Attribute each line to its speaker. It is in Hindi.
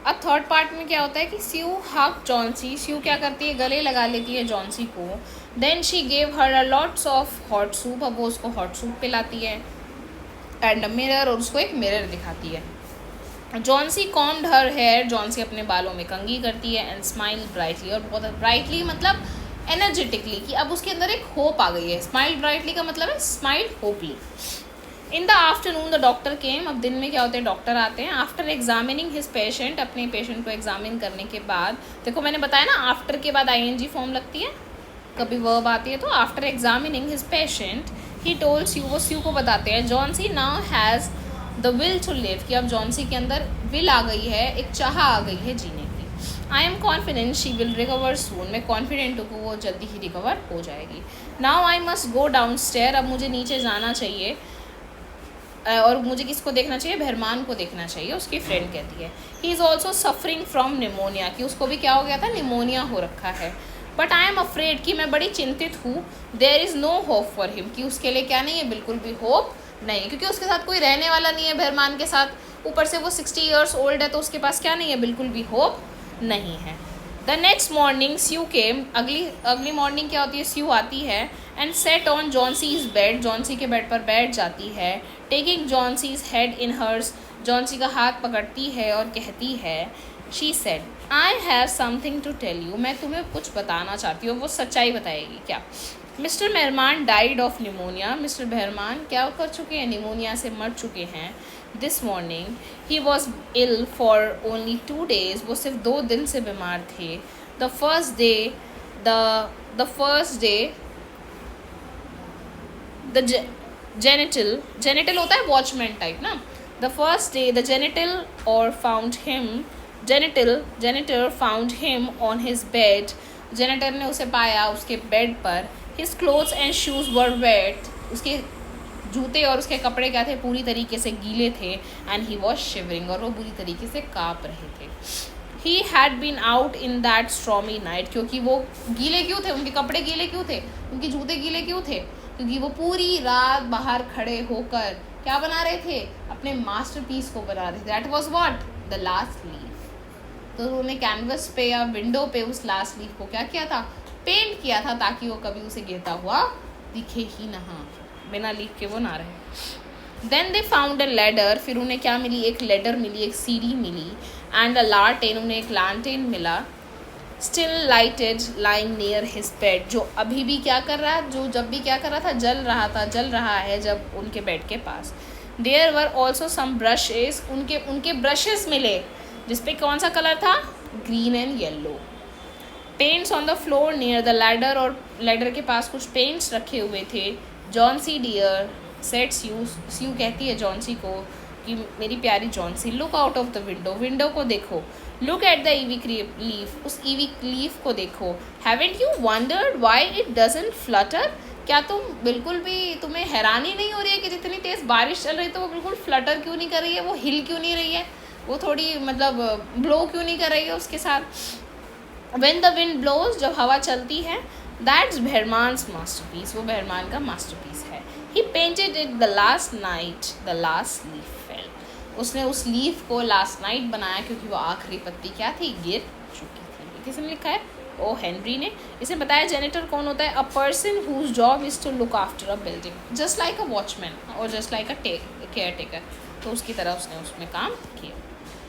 Speaker 1: अब थर्ड पार्ट में क्या होता है कि स्यू हग जॉन्सी, स्यू क्या करती है, गले लगा लेती है जॉन्सी को. Then she gave her a lots of hot soup, अब वो उसको हॉट सूप पिलाती है. एंड अ मिरर, और उसको एक मिरर दिखाती है. Johnsy combed her hair, Johnsy अपने बालों में कंघी करती है. एंड स्माइल ब्राइटली, और बहुत ब्राइटली मतलब एनर्जेटिकली, कि अब उसके अंदर एक होप आ गई है. स्माइल ब्राइटली का मतलब है smile होपली. In the afternoon the doctor केम, अब दिन में क्या होते हैं, डॉक्टर आते हैं. आफ्टर एग्जामिनिंग हिज पेशेंट, अपने पेशेंट को एग्जामिन करने के बाद, देखो मैंने बताया ना आफ्टर के बाद आईएनजी फॉर्म लगती है, कभी वर्ब आती है. तो after examining his patient he told Sue, वो स्यू को बताते हैं, Johnsy now has the will to live, कि अब जॉन्सी के अंदर विल आ गई है, एक चाह आ गई है जीने की. I am confident she will recover soon, मैं कॉन्फिडेंट हूँ कि वो जल्दी ही रिकवर हो जाएगी. Now I must go down stair, अब मुझे नीचे जाना चाहिए. और मुझे किसको देखना चाहिए, भरमान को देखना चाहिए, उसकी फ्रेंड कहती है. He is also suffering from pneumonia, कि उसको भी क्या हो गया था, निमोनिया हो रखा है. बट आई एम अफ्रेड, कि मैं बड़ी चिंतित हूँ. There is no hope for him, कि उसके लिए क्या नहीं है, बिल्कुल भी होप नहीं, क्योंकि उसके साथ कोई रहने वाला नहीं है भरमान के साथ. ऊपर से वो 60 ईयर्स ओल्ड है, तो उसके पास क्या नहीं है, बिल्कुल भी होप नहीं है. The next morning Sue came, अगली मॉर्निंग क्या होती है, स्यू आती है. And set on Johnsy's bed, Johnsy के बेड पर बैठ जाती है. Taking Johnsy's head in hers, Johnsy का हाथ पकड़ती है और कहती है, she said I have something to tell you, मैं तुम्हें कुछ बताना चाहती हूँ. वो सच्चाई बताएगी क्या. Mister Behrman died of pneumonia, mister Behrman क्या कर चुके हैं, निमोनिया से मर चुके हैं. This morning he was ill for only 2 days, वो सिर्फ 2 दिन से बीमार थे. The first day the janitor होता है वॉचमैन टाइप ना. The first day the janitor found him on his bed, janitor ने उसे पाया उसके बेड पर. His clothes and shoes were wet, उसके जूते और उसके कपड़े क्या थे, पूरी तरीके से गीले थे. एंड ही वॉज शिवरिंग, और वो बुरी तरीके से काँप रहे थे. He had been out in that stormy night, क्योंकि वो गीले क्यों थे, उनके कपड़े गीले क्यों थे, उनके जूते गीले क्यों थे, क्योंकि वो पूरी रात बाहर खड़े होकर क्या बना रहे थे, अपने मास्टरपीस को बना रहे थे. That was what, the last leaf. तो उन्होंने कैनवस पे या विंडो पे उस लास्ट लीफ को क्या किया था, पेंट किया था, ताकि वो कभी उसे गिरता हुआ दिखे ही ना, बिना लीफ के वो ना रहे. Then they found a ladder, फिर उन्हें क्या मिली, एक लेडर मिली, एक सीढ़ी मिली. एंड अ लालटेन, उन्हें एक लालटेन मिला. Still lighted lying near his bed, जो अभी भी क्या कर रहा, जो जब भी क्या कर रहा था, जल रहा है जब उनके बेड के पास. There were also some brushes, उनके ब्रशेस मिले, जिसपे कौन सा कलर था, green and yellow. Paints on the floor near the ladder, और लैडर के पास कुछ पेंट्स रखे हुए थे. जॉन्सी डियर सेट स्यू कहती है जॉन्सी को कि मेरी प्यारी Johnsy, look out of the window को देखो. Look at the EV leaf, उस ईवी लीफ को देखो. Haven't you wandered why it doesn't Flutter, क्या तुम बिल्कुल भी, तुम्हें हैरानी नहीं हो रही है कि जितनी तेज़ बारिश चल रही है तो वो बिल्कुल फ्लटर क्यों नहीं कर रही है, वो हिल क्यों नहीं रही है, वो थोड़ी मतलब ब्लो क्यों नहीं कर रही है उसके साथ. When the wind blows, जब हवा चलती है, that's भरमान्स मास्टरपीस, वो भरमान का मास्टरपीस है. He painted it the last night, the last leaf fell. उसने उस लीफ को लास्ट नाइट बनाया, क्योंकि वो आखिरी पत्ती क्या थी, गिर चुकी थी. किसने लिखा है, ओ हेनरी ने. इसे बताया जेनिटर कौन होता है, a person whose job is to look after a building, just like a watchman और just like a caretaker. तो उसकी तरह उसने उसमें काम किया.